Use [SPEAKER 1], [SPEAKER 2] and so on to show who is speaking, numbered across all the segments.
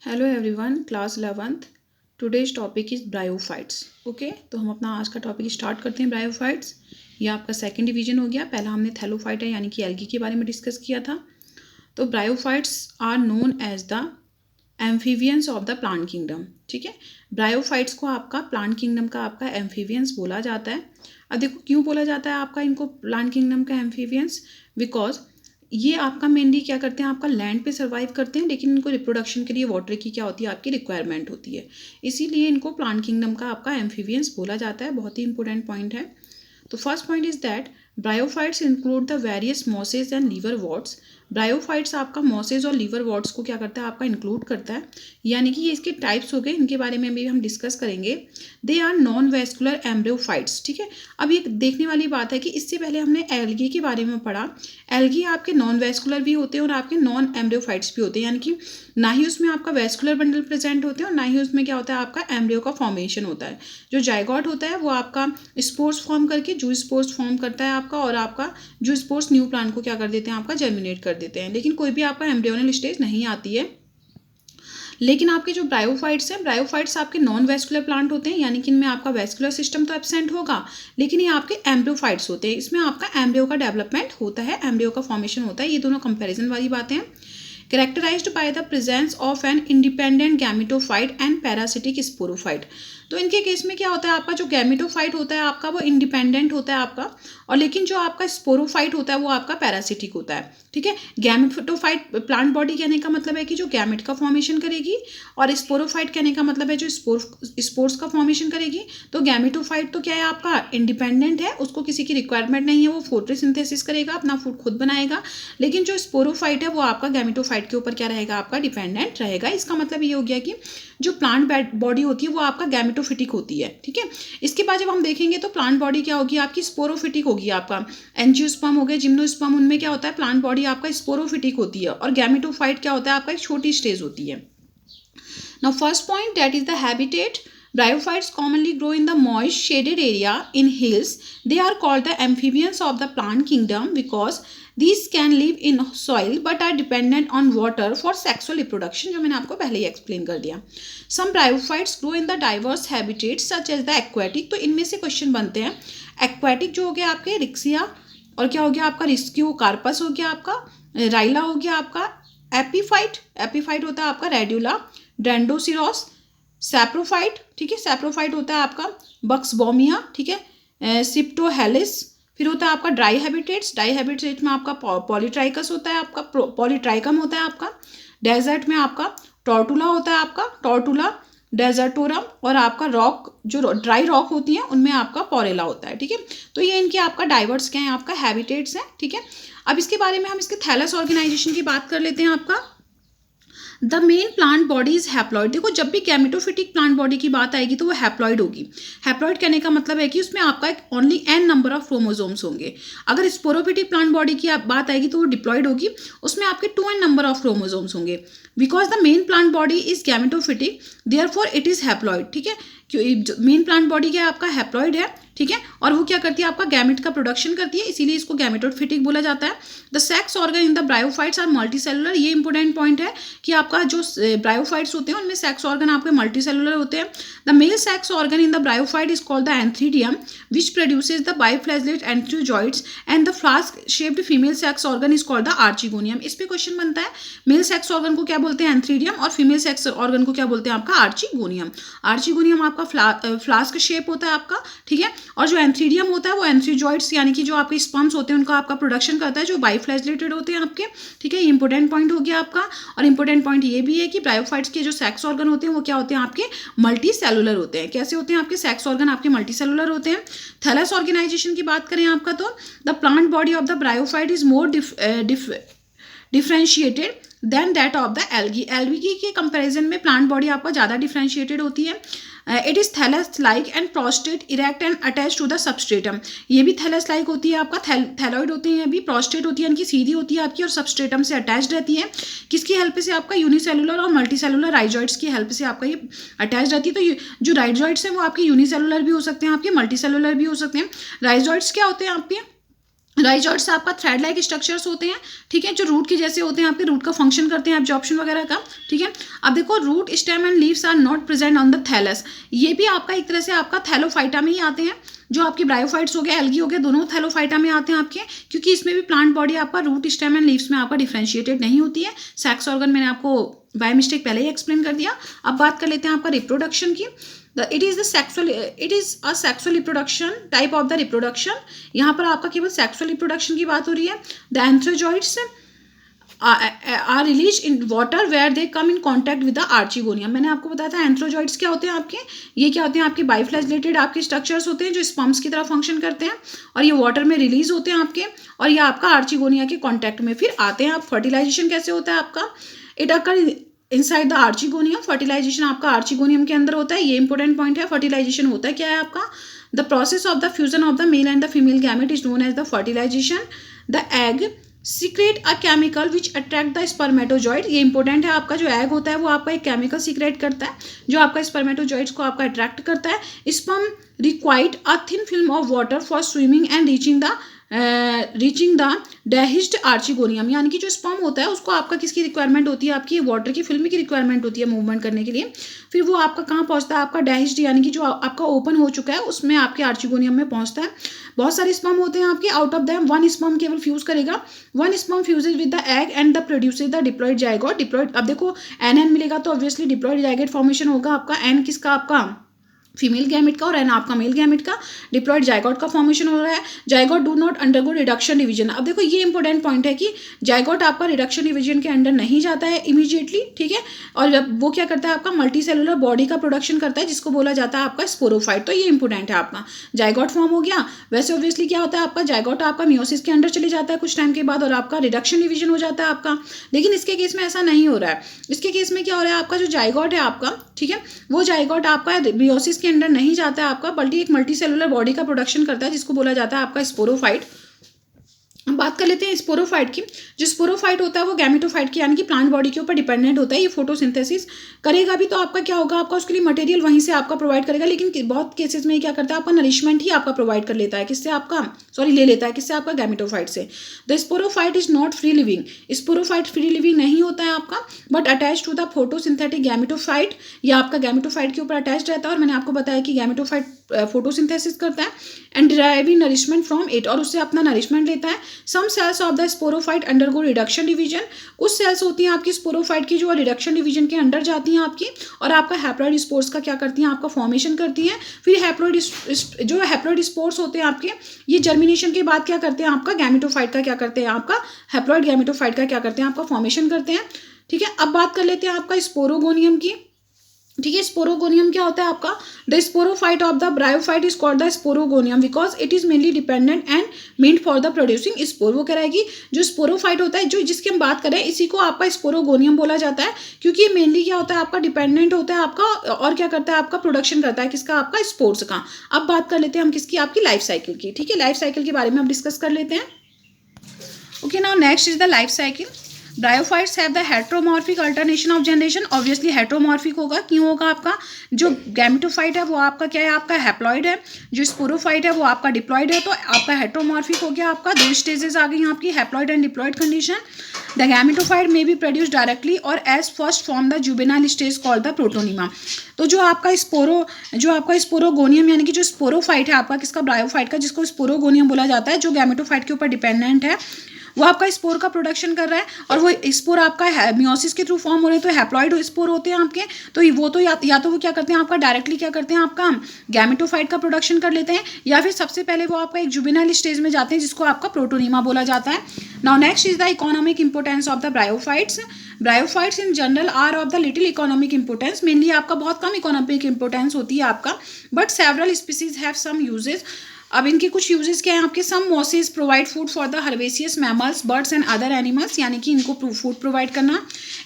[SPEAKER 1] Hello everyone, class 11th। Today's topic is bryophytes. Okay, तो हम अपना आज का टॉपिक स्टार्ट करते हैं। ब्रायोफाइट्स ये आपका सेकंड डिवीजन हो गया। पहला हमने थैलोफाइट है यानी कि एल्गी के बारे में डिस्कस किया था। तो bryophytes are known as the amphibians of the plant kingdom. ठीक है, ब्रायोफाइट्स को आपका प्लांट किंगडम का आपका एम्फीबियंस बोला जाता है। अब देखो क्यों बोला जाता है आपका इनको प्लांट किंगडम का एम्फीबियंस, बिकॉज ये आपका मेनली क्या करते हैं, आपका लैंड पे सर्वाइव करते हैं, लेकिन इनको रिप्रोडक्शन के लिए वाटर की क्या होती है, आपकी रिक्वायरमेंट होती है। इसीलिए इनको प्लांट किंगडम का आपका एम्फीबियंस बोला जाता है। बहुत ही इंपॉर्टेंट पॉइंट है। तो first point is that bryophytes include the various mosses and liverworts. Bryophytes आपका मॉसेज और लीवर वॉट्स को क्या करता है, आपका इंक्लूड करता है। यानी कि ये इसके टाइप्स हो गए, इनके बारे में भी हम डिस्कस करेंगे। They are non vascular embryophytes. ठीक है, अब ये देखने वाली बात है कि इससे पहले हमने एल्गी के बारे में पढ़ा। एल्गी आपके नॉन वेस्कुलर भी होते हैं और आपके नॉन एम्ब्रियोफाइट्स भी होते हैं, यानी कि ना ही उसमें आपका वेस्कुलर बंडल प्रेजेंट होते हैं और ना ही उसमें क्या होता है, आपका एम्ब्रियो का फॉर्मेशन होता है। जो जाइगोट होता है वो आपका स्पोर्स फॉर्म करके जू स्पोर्स फॉर्म करता है आपका, और आपका जू स्पोर्स न्यू प्लांट को क्या कर देते हैं, आपका जर्मिनेट कर देते हैं। लेकिन कोई भी आपका एम्ब्रियोनल स्टेज नहीं आती है। लेकिन आपके जो ब्रायोफाइट्स हैं, ब्रायोफाइट्स आपके नॉन वेस्कुलर प्लांट होते हैं, यानी कि इनमें आपका वेस्कुलर सिस्टम तो एब्सेंट होगा, लेकिन ये आपके एम्ब्रियोफाइट्स होते हैं। इसमें आपका एम्ब्रियो का डेवलपमेंट होता है, एम्ब्रियो का फॉर्मेशन होता है। ये दोनों कंपैरिजन वाली बातें हैं। Characterised by the presence of an independent gametophyte and parasitic sporophyte. तो इनके केस में क्या होता है, आपका जो गैमेटोफाइट होता है आपका वो इंडिपेंडेंट होता है आपका, और लेकिन जो आपका स्पोरोफाइट होता है वो आपका पैरासिटिक होता है। ठीक है, गैमेटोफाइट प्लांट बॉडी कहने का मतलब है कि जो गैमेट का फॉर्मेशन करेगी, और स्पोरोफाइट कहने का मतलब है जो स्पोर्स का फॉर्मेशन करेगी। तो गैमेटोफाइट तो क्या है, आपका इंडिपेंडेंट है, उसको किसी की रिक्वायरमेंट नहीं है, वो फोटोसिंथेसिस करेगा, अपना फूड खुद बनाएगा। लेकिन जो स्पोरोफाइट है वो आपका गैमेटोफाइट के ऊपर क्या रहेगा, आपका डिपेंडेंट रहेगा। इसका मतलब ये हो गया कि जो प्लांट बॉडी होती है वो आपका गैमेटोफिटिक होती है। ठीक है, इसके बाद जब हम देखेंगे तो प्लांट बॉडी क्या होगी, आपकी स्पोरोफिटिक होगी। आपका एंजियोस्पर्म हो गया, जिम्नोस्पर्म, उनमें क्या होता है, प्लांट बॉडी आपका स्पोरोफिटिक होती है, और गैमेटोफाइट क्या होता है, आपका एक छोटी स्टेज होती है। Now, first point, that is the habitat. Bryophytes commonly grow in the moist, shaded area in hills. They are called the amphibians of the plant kingdom because these can live in soil but are dependent on water for sexual reproduction, जो मैंने आपको पहले ही explain कर दिया। Some bryophytes grow in the diverse habitats such as the aquatic. तो इनमें से question बनते हैं। एक्वेटिक जो हो गया आपके रिक्सिया, और क्या हो गया आपका रिस्क्यू कार्पस हो गया, आपका राइला हो गया, आपका एपीफाइट, एपीफाइट होता है आपका रेड्यूला, डेंडोसिरोस, सैप्रोफाइट। ठीक है, सैप्रोफाइट होता है आपका बक्सबोमिया। ठीक है, सिप्टोहेलिस। फिर होता है आपका ड्राई हैबिटेट्स, ड्राई हैबिटेट में आपका पॉलीट्राइकस होता है, आपका पॉलीट्राइकम होता है आपका। डेजर्ट में आपका टॉर्टुला होता है, आपका टॉर्टुला डेजर्टोरम, और आपका रॉक जो ड्राई रॉक होती हैं उनमें आपका पोरेला होता है। ठीक है, तो ये इनके आपका डाइवर्स क्या है, आपका हैबिटेट्स हैं। ठीक है, अब इसके बारे में हम इसके थैलस ऑर्गेनाइजेशन की बात कर लेते हैं। आपका the main plant body is haploid. देखो जब भी गैमेटोफिटिक प्लांट बॉडी की बात आएगी तो वो हैप्लॉइड होगी। हैप्लॉइड कहने का मतलब है कि उसमें आपका एक only an number of chromosomes होंगे। अगर स्पोरोफिटिक प्लांट बॉडी की बात आएगी तो वो डिप्लॉइड होगी, उसमें आपके 2n नंबर ऑफ क्रोमोसोम्स होंगे। Because the main plant body is gametophytic, therefore it is haploid. ठीक है, मेन प्लांट बॉडी क्या है, आपका हैप्लॉइड है। ठीक है, और वो क्या करती है, आपका गैमेट का प्रोडक्शन करती है, इसीलिए इसको गैमेटोफिटिक बोला जाता है। The sex organ in the bryophytes are multicellular. ये इंपॉर्टेंट पॉइंट है कि आपका जो ब्रायोफाइट्स होते हैं उनमें सेक्स ऑर्गन आपके मल्टीसेलुलर होते हैं। The male sex organ in the bryophyte is called the antheridium which produces the biflagellate antherozoids, and the flask shaped female sex organ is called the archegonium. इस पे question बनता है, mail sex organ को क्या बोलते हैं, antheridium, और female sex organ को क्या बोलते हैं, आपका आर्चिगोनियम। आर्चिगोनियम आपका फ्लास्क शेप होता है आपका। ठीक है, और जो एंथ्रीडियम होता है वो एंथ्रीजॉइड्स यानी कि जो आपके स्पर्म्स होते हैं उनका आपका प्रोडक्शन करता है, जो बाइफ्लैजेलेटेड होते हैं आपके। ठीक है, ये इंपॉर्टेंट पॉइंट हो गया आपका। और इंपॉर्टेंट पॉइंट ये भी है कि ब्रायोफाइट्स के जो सेक्स ऑर्गन होते हैं वो क्या होते हैं, आपके मल्टी सेलुलर होते हैं। कैसे होते हैं आपके सेक्स ऑर्गन, आपके मल्टी सेलुलर होते हैं। थैलस ऑर्गेनाइजेशन की बात करें आपका, तो the plant body of the bryophyte is more differentiated than that of the algae. Algae के कंपेरिजन में प्लांट बॉडी आपका ज़्यादा डिफ्रेंशिएटेड होती है। It is thallus like and prostrate erect and attach to the substratum. ये भी thallus like होती है आपका, थैलॉइड होती है, ये भी प्रोस्टेट होती है, इनकी सीधी होती है आपकी, और सबस्ट्रेटम से अटैच रहती है। किसकी हेल्प से, आपका यूनिसेलुलर और मल्टीसेलुलर राइजॉइड्स की हेल्प से आपका ये अटैच रहती है। तो जो राइजॉइड्स हैं वो आपके यूनिसेलुलर भी हो सकते हैं, आपके मल्टीसेलुलर भी हो सकते हैं। राइजॉइड्स क्या होते हैं आपके, राइजॉइड्स आपका थ्रेड लाइक स्ट्रक्चर्स होते हैं, ठीक है, जो रूट के जैसे होते हैं, आपके रूट का फंक्शन करते हैं एब्जॉर्प्शन वगैरह का, ठीक है। अब देखो root stem and leaves are not present on the thallus, ये भी आपका एक तरह से आपका थैलोफाइटा में ही आते हैं। जो आपकी ब्रायोफाइट्स हो गए, एल्गी हो गए, दोनों थैलोफाइटा में आते हैं आपके, क्योंकि इसमें भी प्लांट बॉडी आपका रूट स्टेम एंड लीव्स में आपका डिफ्रेंशिएटेड नहीं होती है। सेक्स ऑर्गन मैंने आपको बाय मिस्टेक पहले ही एक्सप्लेन कर दिया। अब बात कर लेते हैं आपका रिप्रोडक्शन की। it is a sexual reproduction type of the reproduction। यहाँ पर आपका केवल सेक्सुअल रिप्रोडक्शन की बात हो रही है। The antherozoids are release in water where they come in contact with the archegonium. मैंने आपको बताया था एंथ्रोजॉइड्स क्या होते हैं आपके, ये क्या होते हैं आपके बाइफ्लैजेलेटेड आपके स्ट्रक्चर्स होते हैं जो स्पर्म्स की तरह फंक्शन करते हैं, और ये वाटर में रिलीज होते हैं आपके, और ये आपका आर्चिगोनिया के कॉन्टैक्ट में फिर आते हैं। आप फर्टिलाइजेशन कैसे होता है आपका, it occur inside the archegonium. Fertilisation आपका आर्चिगोनियम के अंदर होता है, ये इंपॉर्टेंट पॉइंट है। फर्टिलाइजेशन होता है क्या है आपका, the process of the fusion of the male and the female gamete is known as the fertilisation. The egg secrete a chemical which attract the spermatozoid. ये इंपॉर्टेंट है, आपका जो एग होता है वो आपका एक केमिकल सीक्रेट करता है जो आपका स्पर्मेटोजॉइड्स को आपका अट्रैक्ट करता है। Sperm required a thin film of water for swimming and reaching the dehisced archegonium. यानी कि जो स्पर्म होता है उसको आपका किसकी रिक्वायरमेंट होती है, आपकी वाटर की फिल्म की रिक्वायरमेंट होती है मूवमेंट करने के लिए। फिर वो आपका कहाँ पहुंचता है, आपका डेहिस्ड यानी कि जो आपका ओपन हो चुका है उसमें आपके आर्चिगोनियम में पहुंचता है। बहुत सारे स्पर्म होते हैं आपके, out of them one sperm केवल फ्यूज करेगा। One sperm fuses with the egg and the produces the diploid zygote. Diploid, अब देखो एन मिलेगा तो ऑब्वियसली डिप्लॉइड जाइगोट फॉर्मेशन होगा आपका। एन किसका, आपका फीमेल गैमेट का, और एन आपका मेल गैमेट का। डिप्लॉइड जाइगोट का फॉर्मेशन हो रहा है। Zygote do not undergo reduction division. अब देखो ये इंपॉर्टेंट पॉइंट है कि जाइगोट आपका रिडक्शन डिवीजन के अंडर नहीं जाता है इमीडिएटली, ठीक है, और वो क्या करता है आपका मल्टी सेलुलर बॉडी का प्रोडक्शन करता है जिसको बोला जाता है आपका स्पोरोफाइट। तो ये इंपॉर्टेंट है आपका। जाइगोट फॉर्म हो गया, वैसे ऑब्वियसली क्या होता है आपका जाइगोट आपका मियोसिस के अंडर चले जाता है कुछ टाइम के बाद, और आपका रिडक्शन डिवीजन हो जाता है आपका। लेकिन इसके केस में ऐसा नहीं हो रहा है। इसके केस में क्या हो रहा है, आपका जो जाइगोट है आपका, ठीक है, वो जाइगोट आपका मियोसिस के अंदर नहीं जाता है आपका, बल्कि एक मल्टी सेलुलर बॉडी का प्रोडक्शन करता है जिसको बोला जाता है आपका स्पोरोफाइट। हम बात कर लेते हैं स्पोरोफाइट की। जो स्पोरोफाइट होता है वो गैमेटोफाइट की यानी कि प्लांट बॉडी के ऊपर डिपेंडेंट होता है। ये फोटोसिंथेसिस करेगा भी तो आपका क्या होगा, आपका उसके लिए मटेरियल वहीं से आपका प्रोवाइड करेगा। लेकिन बहुत केसेस में क्या करता है आपका नरिशमेंट ही आपका प्रोवाइड कर लेता है, किससे आपका ले लेता है, किससे आपका गैमेटोफाइट से। The sporophyte is not free living. Sporophyte free living नहीं होता है आपका, but attach to the photosynthetic gametophyte. या आपका गैमेटोफाइट के ऊपर अटैच रहता है, और मैंने आपको बताया कि गैमेटोफाइट फोटोसिंथेसिस करता है and deriving nourishment from it, और उससे अपना नरिशमेंट लेता है। Some cells of the sporophyte undergo reduction division. कुछ सेल्स होती हैं आपकी स्पोरोफाइट की जो रिडक्शन डिवीजन के अंडर जाती हैं आपकी, और आपका हैप्लॉइड स्पोर्स का क्या करती हैं, आपका फॉर्मेशन करती हैं। फिर हैप्लॉइड स्पोर्स होते हैं आपके, ये जर्मिनेशन के बाद क्या करते हैं, आपका गैमेटोफाइट का क्या करते हैं, आपका हैप्लॉइड गैमेटोफाइट का क्या करते हैं, आपका फॉर्मेशन करते हैं, ठीक है। अब बात कर लेते हैं आपका स्पोरोगोनियम की, ठीक है। स्पोरोगोनियम क्या होता है आपका, the sporophyte of the bryophyte is called the sporogonium because it is mainly dependent and meant for the producing spore. वो कह रहा है कि जो स्पोरोफाइट होता है, जो जिसकी हम बात कर रहे हैं, इसी को आपका स्पोरोगोनियम बोला जाता है, क्योंकि ये मेनली क्या होता है आपका डिपेंडेंट होता है आपका, और क्या करता है आपका प्रोडक्शन करता है किसका, आपका स्पोर्स का। अब बात कर लेते हैं हम किसकी, आपकी लाइफ साइकिल की, ठीक है। लाइफ साइकिल के बारे में हम डिस्कस कर लेते हैं। Okay, now next is the life cycle. Bryophytes have the heteromorphic alternation of generation. Obviously heteromorphic होगा, क्यों होगा, आपका जो गैमेटोफाइट है वो आपका क्या है, आपका हैप्लॉइड है, जो स्पोरोफाइट है वो आपका डिप्लॉइड है, तो आपका हेट्रोमॉर्फिक हो गया। आपका दो स्टेजेस आ गई आपकी, haploid and diploid condition. The gametophyte may be produce directly or as first form the juvenile stage called the protonema. तो जो आपका स्पोरोगोनियम यानी कि जो स्पोरोफाइट है आपका किसका, ब्रायोफाइट का, जिसको स्पोरोगोनियम बोला जाता है, जो गैमेटोफाइट के ऊपर डिपेंडेंट है, वो आपका स्पोर का प्रोडक्शन कर रहा है, और वो स्पोर आपका मियोसिस के थ्रू फॉर्म हो रहे हैं, तो हैप्लॉइड स्पोर होते हैं आपके। तो वो तो या तो वो क्या करते हैं आपका डायरेक्टली क्या करते हैं, आपका गैमेटोफाइट का प्रोडक्शन कर लेते हैं, या फिर सबसे पहले वो आपका एक जुवेनाइल स्टेज में जाते हैं जिसको आपका प्रोटोनिमा बोला जाता है। Now next is the economic importance of the bryophytes. Bryophytes in general are of the little economic importance. Mainly आपका बहुत कम इकोनॉमिक इंपोर्टेंस होती है आपका, but several species have some uses. अब इनके कुछ यूजेस क्या हैं आपके, some mosses provide food for the herbaceous mammals, birds and other animals, यानी कि इनको फूड प्रोवाइड करना।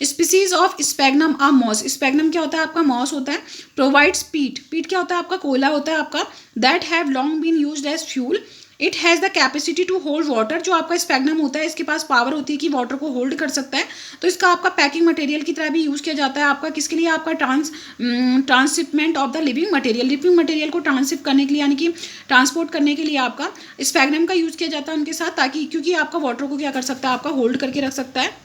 [SPEAKER 1] Species of sphagnum a moss. Sphagnum क्या होता है आपका, मॉस होता है। प्रोवाइड्स पीट। पीट क्या होता है आपका, कोयला होता है आपका। That have long been used as fuel. It has the capacity to hold water, जो आपका स्पैग्नम होता है इसके पास पावर होती है कि वाटर को होल्ड कर सकता है। तो इसका आपका पैकिंग मटेरियल की तरह भी यूज़ किया जाता है। आपका किसके लिए, आपका transshipment of the living material को ट्रांसशिप करने के लिए, यानी कि ट्रांसपोर्ट करने के लिए आपका स्पैग्नम का यूज़ किया जाता है उनके साथ, ताकि क्योंकि आपका वाटर को क्या कर सकता है, आपका होल्ड करके रख सकता है।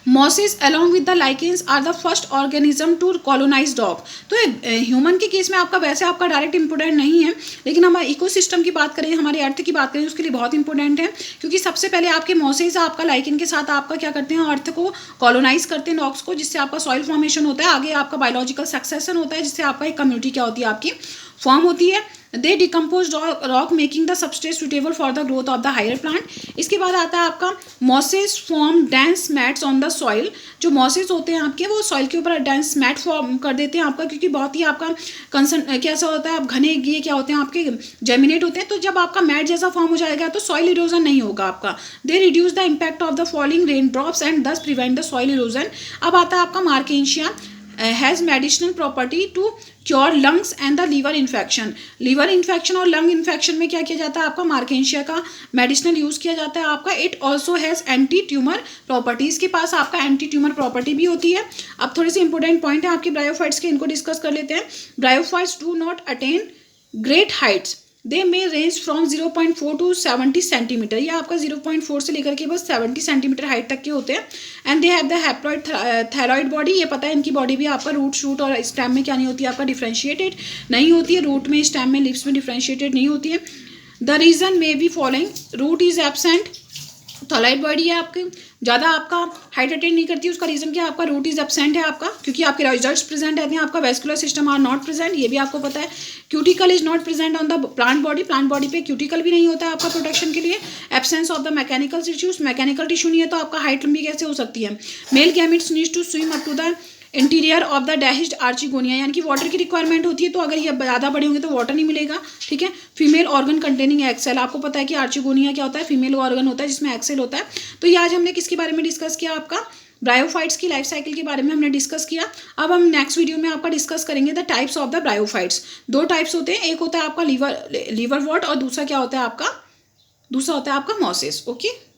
[SPEAKER 1] Mosses along with the lichens are the first organism to colonize dog। तो ह्यूमन के केस में आपका वैसे आपका डायरेक्ट इंपोर्टेंट नहीं है, लेकिन हम इकोसिस्टम की बात करें, हमारे अर्थ की बात करें, उसके लिए बहुत इंपॉर्टेंट है, क्योंकि सबसे पहले आपके मॉसेस आपका लाइकन के साथ आपका क्या करते हैं, अर्थ को कॉलोनाइज करते हैं डॉग्स को, जिससे आपका सॉइल फॉर्मेशन होता है, आगे आपका बायोलॉजिकल सक्सेशन होता है, जिससे आपका एक कम्युनिटी क्या होती है, आपकी फॉर्म होती है। They decompose rock making the substrate suitable for the growth of the higher plant. इसके बाद आता है आपका mosses form dense mats on the soil. जो मॉसेस होते हैं आपके, वो सॉइल के ऊपर डेंस मैट फॉर्म कर देते हैं आपका, क्योंकि बहुत ही आपका कंसर्न कैसा होता है, आप घने ये क्या होते हैं, आपके जेमिनेट होते हैं। तो जब आपका मैट जैसा फॉर्म हो जाएगा तो सॉइल इरोजन नहीं होगा आपका। They reduce the impact of the falling rain drops and thus prevent the soil erosion. अब आता है आपका marchantia has medicinal property to cure lungs and the liver infection. Liver infection और लंग इन्फेक्शन में क्या किया जाता है, आपका मार्केंशिया का मेडिसिनल यूज़ किया जाता है आपका। It also has anti tumour properties, के पास आपका एंटी ट्यूमर प्रॉपर्टी भी होती है। अब थोड़े से इंपॉर्टेंट पॉइंट है आपके ब्रायोफाइट्स के, इनको डिस्कस कर लेते हैं। Bryophytes do not attain great heights, they may range from 0.4 to 70 centimetre. ये आपका 0.4 से लेकर के बस 70 सेंटीमीटर हाइट तक के होते हैं। And they have the haploid thyroid body. ये पता है इनकी बॉडी भी आपका रूट शूट और स्टेम में क्या नहीं होती है, आपका डिफ्रेंशिएटेड नहीं होती है, रूट में, स्टेम में, लिप्स में डिफ्रेंशिएटेड नहीं होती है। The reason may be following, root is absent, thalloid body है आपकी, ज़्यादा आपका हाइट अटेन नहीं करती, उसका रीज़न क्या है, आपका रूट इज एब्सेंट है आपका, क्योंकि आपके रिजल्ट्स प्रेजेंट रहते हैं, आपका vascular system are not present, ये भी आपको पता है। Cuticle is not present on the plant body पे क्यूटिकल भी नहीं होता है आपका प्रोटेक्शन के लिए। Absence of the mechanical tissues, mechanical tissue नहीं है तो आपका हाइट लंबी कैसे हो सकती है। Male gametes needs to swim up to the interior of the dashed archegonia, यानी कि वाटर की रिक्वायरमेंट होती है, तो अगर ये ज़्यादा बड़े होंगे तो वाटर नहीं मिलेगा, ठीक है। फीमेल ऑर्गन कंटेनिंग एक्सेल, आपको पता है कि आर्चिगोनिया क्या होता है, फीमेल ऑर्गन होता है जिसमें एक्सेल होता है। तो ये आज हमने किसके बारे में डिस्कस किया, आपका ब्रायोफाइट्स की लाइफ साइकिल के बारे में हमने डिस्कस किया। अब हम नेक्स्ट वीडियो में आपका डिस्कस करेंगे the types of the bryophytes. दो टाइप्स होते हैं, एक होता है आपका लीवर वॉट और दूसरा क्या होता है आपका, दूसरा होता है आपका मॉसेस। ओके।